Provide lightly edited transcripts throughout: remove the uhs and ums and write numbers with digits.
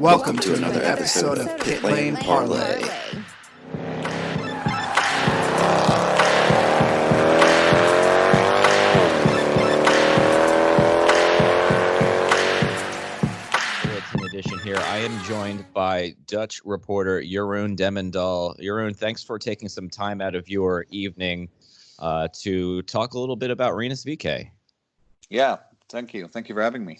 Welcome to another episode of Pit Lane Parlay. Edition here. I am joined by Dutch reporter Jeroen Demmendaal. Jeroen, thanks for taking some time out of your evening to talk a little bit about Rinus Veekay. Yeah, thank you. Thank you for having me.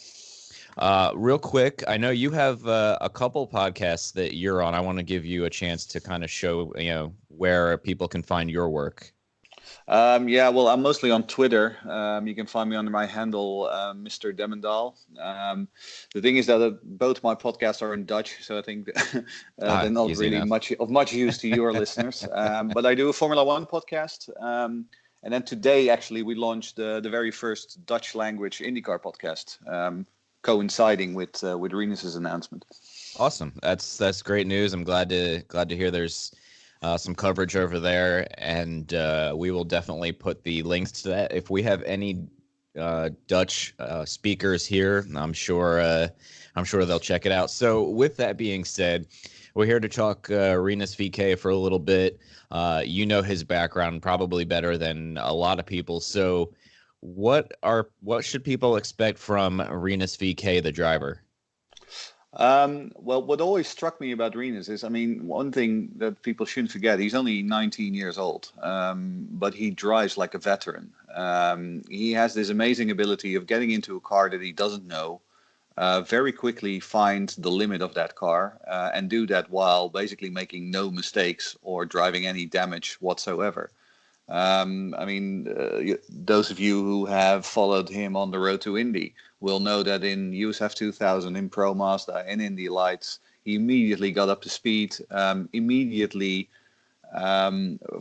Real quick, I know you have a couple podcasts that you're on. I want to give you a chance to kind of show, where people can find your work. Well, I'm mostly on Twitter. You can find me under my handle, Mr. Demmendaal. The thing is that both my podcasts are in Dutch, so I think they're not really much use to your listeners. But I do a Formula One podcast. And then today, actually, we launched the very first Dutch language IndyCar podcast, coinciding with Rinus's announcement. Awesome. That's great news. I'm glad to hear there's some coverage over there, and we will definitely put the links to that. If we have any Dutch speakers here, I'm sure they'll check it out. So with that being said, we're here to talk Rinus Veekay for a little bit. You know his background probably better than a lot of people. So what should people expect from Rinus Veekay, the driver? Well, what always struck me about Rinus is, one thing that people shouldn't forget, he's only 19 years old, but he drives like a veteran. He has this amazing ability of getting into a car that he doesn't know, very quickly find the limit of that car, and do that while basically making no mistakes or driving any damage whatsoever. Those of you who have followed him on the road to Indy will know that in USF 2000, in Pro Mazda, and Indy Lights, he immediately got up to speed, immediately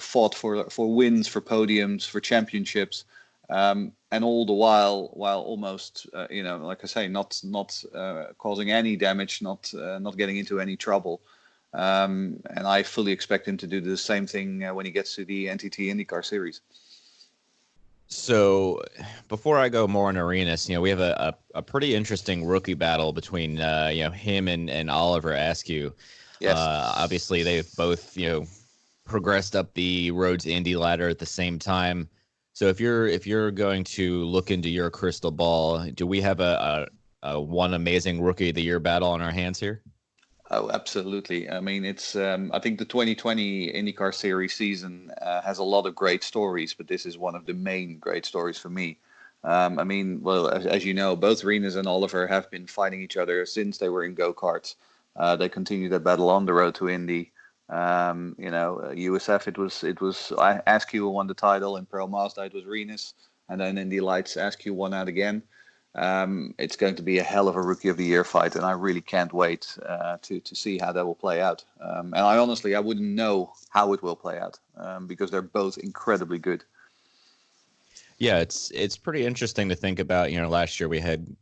fought for wins, for podiums, for championships, and all the while almost, like I say, not causing any damage, not getting into any trouble. And I fully expect him to do the same thing when he gets to the NTT IndyCar series. So before I go more on Rinus, we have a pretty interesting rookie battle between him and Oliver Askew. Yes. Obviously they've both progressed up the road to Indy ladder at the same time. So if you're going to look into your crystal ball, do we have a one amazing rookie of the year battle on our hands here? Oh, absolutely. It's I think the 2020 IndyCar Series season has a lot of great stories, but this is one of the main great stories for me. As you know, both Rinus and Oliver have been fighting each other since they were in go-karts. They continued that battle on the road to Indy. USF, it was Askew who won the title. In Pro Mazda, it was Rinus, and then in the Lights, Askew won out again. It's going to be a hell of a Rookie of the Year fight, and I really can't wait to see how that will play out. And I wouldn't know how it will play out because they're both incredibly good. Yeah, it's pretty interesting to think about. Last year we had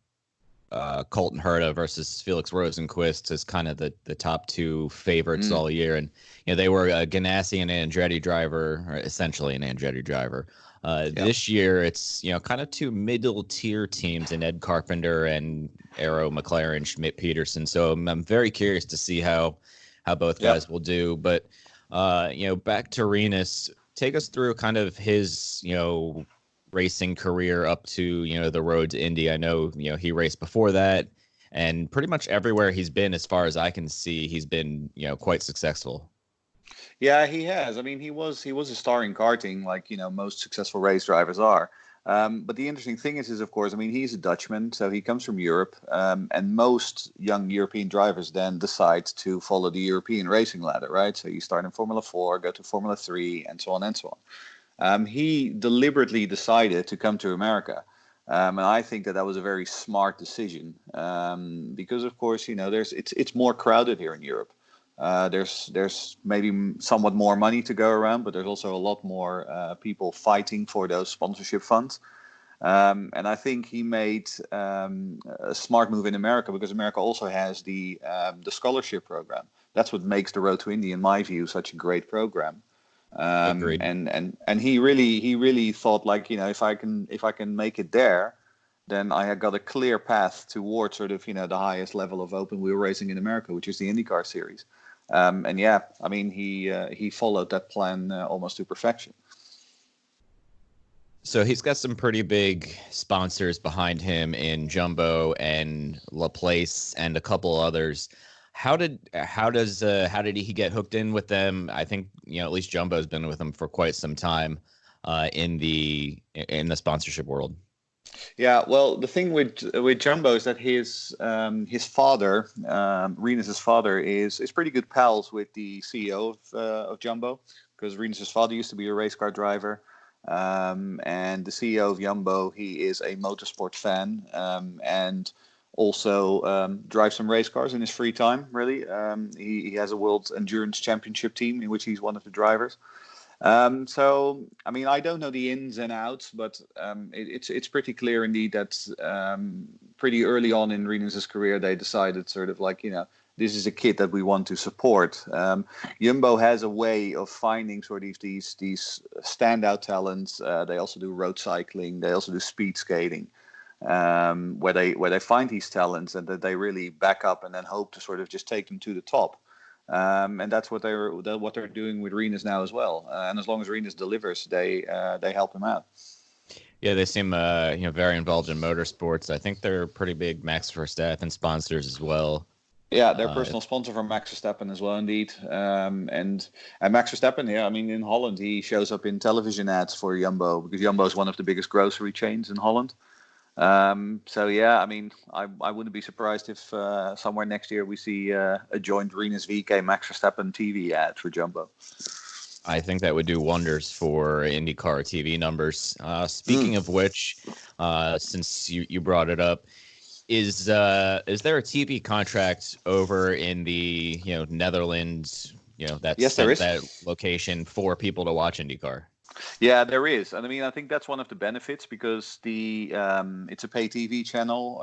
Colton Herta versus Felix Rosenqvist as kind of the top two favorites all year, and they were a Ganassi and Andretti driver, or essentially an Andretti driver. This year, it's kind of two middle-tier teams in Ed Carpenter and Arrow McLaren, Schmidt Peterson. So I'm very curious to see how both guys will do. But back to Rinus, take us through kind of his racing career up to the road to Indy. I know he raced before that, and pretty much everywhere he's been, as far as I can see, he's been quite successful. Yeah, he has. He was a star in karting, like most successful race drivers are. But the interesting thing is of course, he's a Dutchman, so he comes from Europe, and most young European drivers then decide to follow the European racing ladder, right? So you start in Formula 4, go to Formula 3, and so on and so on. He deliberately decided to come to America, and I think that was a very smart decision, because of course it's more crowded here in Europe. There's maybe somewhat more money to go around, but there's also a lot more people fighting for those sponsorship funds. And I think he made a smart move in America, because America also has the scholarship program. That's what makes the Road to Indy, in my view, such a great program. Agreed. And he really thought, like, if I can make it there, then I had got a clear path towards sort of, the highest level of open wheel racing in America, which is the IndyCar series. And yeah, I mean, he followed that plan almost to perfection. So he's got some pretty big sponsors behind him in Jumbo and Laplace and a couple others. How did he get hooked in with them? I think at least Jumbo's been with him for quite some time in the sponsorship world. Yeah, well, the thing with Jumbo is that his father, Rinus's father, is pretty good pals with the CEO of Jumbo, because Rinus's father used to be a race car driver. And the CEO of Jumbo, he is a motorsport fan, and also drives some race cars in his free time, really. He has a World Endurance Championship team in which he's one of the drivers. So, I mean, I don't know the ins and outs, but it's pretty clear indeed that pretty early on in Rinus's career, they decided sort of like, this is a kid that we want to support. Jumbo has a way of finding sort of these standout talents. They also do road cycling. They also do speed skating, where they find these talents and that they really back up and then hope to sort of just take them to the top. And that's what they're doing with Rinus now as well. And as long as Rinus delivers, they help him out. Yeah, they seem very involved in motorsports. I think they're pretty big Max Verstappen sponsors as well. Yeah, they're personal sponsor for Max Verstappen as well, indeed. And Max Verstappen, yeah, I mean, in Holland, he shows up in television ads for Jumbo, because Jumbo is one of the biggest grocery chains in Holland. So, yeah, I mean, I wouldn't be surprised if somewhere next year we see a joint Rinus Veekay Max Verstappen TV ad for Jumbo. I think that would do wonders for IndyCar TV numbers. Speaking of which, since you brought it up, is there a TV contract over in the Netherlands? Yes, there is. That location for people to watch IndyCar. Yeah, there is, and I mean, I think that's one of the benefits, because it's a pay TV channel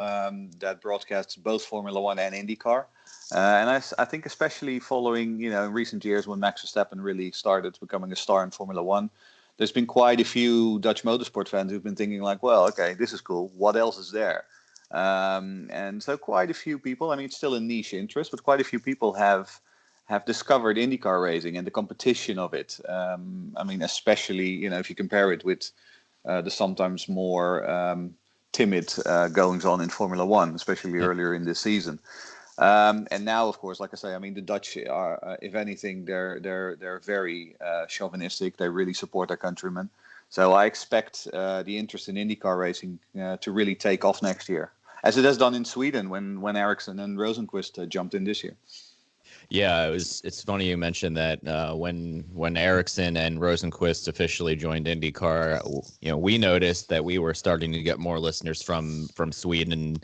that broadcasts both Formula One and IndyCar, and I think especially following in recent years when Max Verstappen really started becoming a star in Formula One, there's been quite a few Dutch motorsport fans who've been thinking like, well, okay, this is cool. What else is there? And so quite a few people. I mean, it's still a niche interest, but quite a few people have discovered IndyCar racing and the competition of it. I mean, especially, if you compare it with the sometimes more timid goings on in Formula One, especially earlier in this season. And now, of course, like I say, I mean, the Dutch are, if anything, they're very chauvinistic. They really support their countrymen. So I expect the interest in IndyCar racing to really take off next year, as it has done in Sweden when Ericsson and Rosenqvist jumped in this year. Yeah, it's funny you mentioned that when Ericsson and Rosenqvist officially joined IndyCar, we noticed that we were starting to get more listeners from Sweden.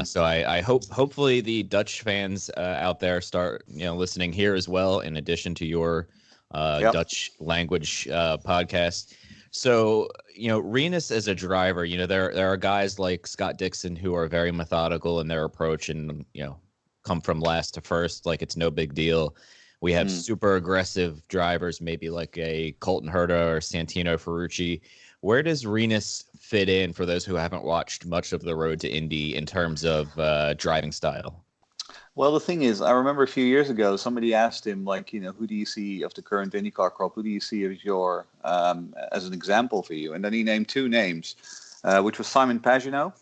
So I hopefully the Dutch fans out there start listening here as well, in addition to your Dutch language podcast. So, Rinus as a driver, there are guys like Scott Dixon who are very methodical in their approach and, come from last to first, like it's no big deal. We have super aggressive drivers, maybe like a Colton Herta or Santino Ferrucci. Where does Rinus fit in for those who haven't watched much of the road to Indy in terms of driving style? Well, the thing is, I remember a few years ago, somebody asked him, like, who do you see of the current IndyCar crop? Who do you see as your as an example for you? And then he named two names, which was Simon Pagenaud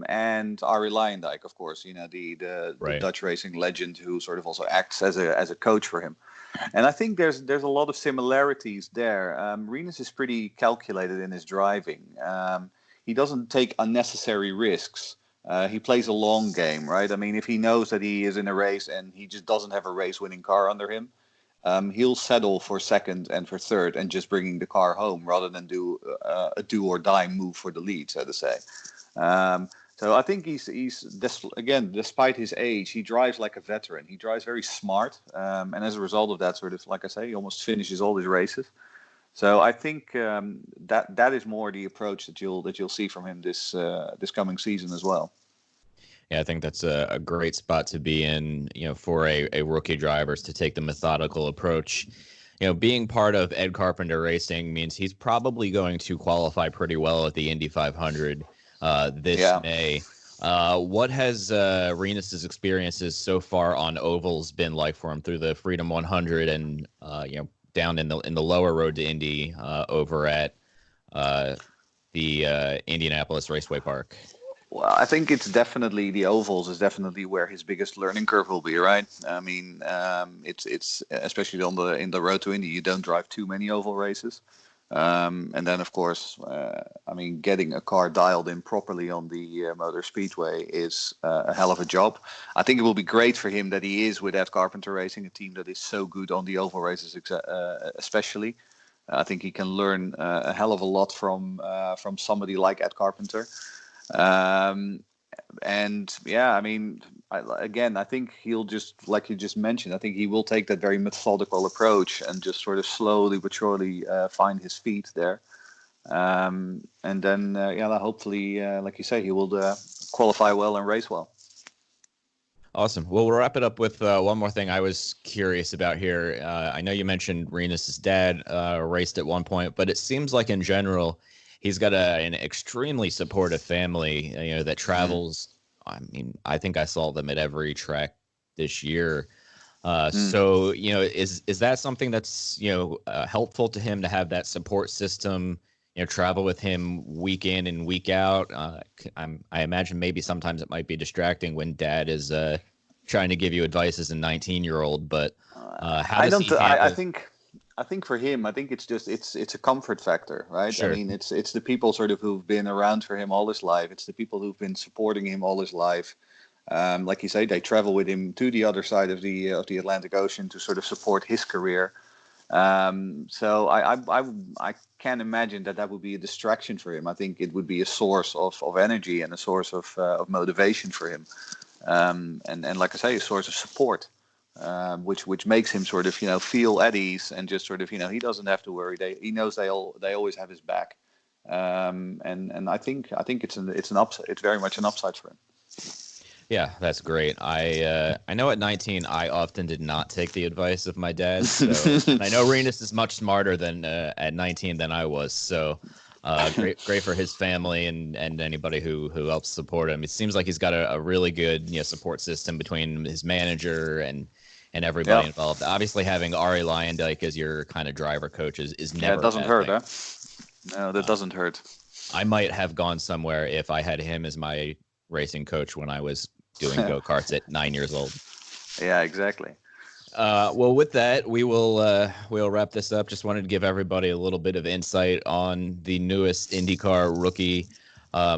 and Arie Luyendyk, of course, the Dutch racing legend who sort of also acts as a coach for him. And I think there's a lot of similarities there. Rinus is pretty calculated in his driving. He doesn't take unnecessary risks. He plays a long game, right? I mean, if he knows that he is in a race and he just doesn't have a race-winning car under him, he'll settle for second and for third and just bringing the car home rather than do a do-or-die move for the lead, so to say. So I think he's again, despite his age, he drives like a veteran. He drives very smart, and as a result of that, sort of like I say, he almost finishes all his races. So I think that is more the approach that you'll see from him this coming season as well. Yeah, I think that's a great spot to be in, for a rookie driver, is to take the methodical approach. Being part of Ed Carpenter Racing means he's probably going to qualify pretty well at the Indy 500. this Yeah. May. What has Rinus's experiences so far on ovals been like for him through the Freedom 100 and down in the lower road to Indy over at the Indianapolis Raceway Park? Well, I think it's definitely the ovals is definitely where his biggest learning curve will be, right? I mean, it's especially in the road to Indy, you don't drive too many oval races, and then of course, I mean, getting a car dialed in properly on the Motor Speedway is a hell of a job. I think it will be great for him that he is with Ed Carpenter Racing, a team that is so good on the oval races, especially. I think he can learn a hell of a lot from somebody like Ed Carpenter. And yeah, I mean, I think he'll just, like you just mentioned, I think he will take that very methodical approach and just sort of slowly but surely find his feet there. And then, hopefully, like you say, he will qualify well and race well. Awesome. Well, we'll wrap it up with one more thing I was curious about here. I know you mentioned Rinus's dad raced at one point, but it seems like in general, he's got an extremely supportive family, that travels. I mean, I think I saw them at every track this year. So, is that something that's, helpful to him to have that support system, travel with him week in and week out? I imagine maybe sometimes it might be distracting when dad is trying to give you advice as a 19-year-old, but how does he handle... I think for him, I think it's a comfort factor, right? Sure. I mean, it's the people sort of who've been around for him all his life. It's the people who've been supporting him all his life. Like you say, they travel with him to the other side of the Atlantic Ocean to sort of support his career. So I can't imagine that would be a distraction for him. I think it would be a source of energy and a source of motivation for him. And like I say, a source of support. Which makes him sort of feel at ease and just sort of he doesn't have to worry. He knows they always have his back, and I think it's an upside. It's very much an upside for him. Yeah, that's great. I know at 19 I often did not take the advice of my dad. So and I know Rinus is much smarter than at 19 than I was. So great for his family and anybody who helps support him. It seems like he's got a really good support system between his manager and everybody involved. Obviously, having Ari Lyondike as your kind of driver coach is never. Yeah, it doesn't hurt, huh? No, that doesn't hurt. I might have gone somewhere if I had him as my racing coach when I was doing go-karts at 9 years old. Yeah, exactly. Well, with that, we'll wrap this up. Just wanted to give everybody a little bit of insight on the newest IndyCar rookie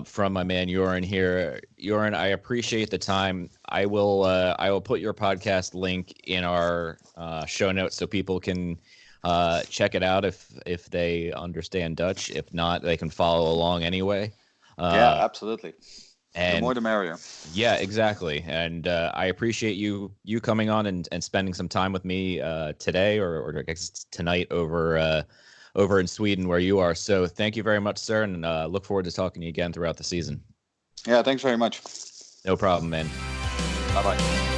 from my man Jeroen here. Jeroen, I appreciate the time. I will put your podcast link in our show notes so people can check it out if they understand Dutch. If not, they can follow along anyway. Yeah, absolutely. And the more the merrier. Yeah, exactly. And I appreciate you coming on and spending some time with me today or I guess tonight over in Sweden where you are. So thank you very much, sir, and look forward to talking to you again throughout the season. Yeah, thanks very much. No problem, man. Bye-bye.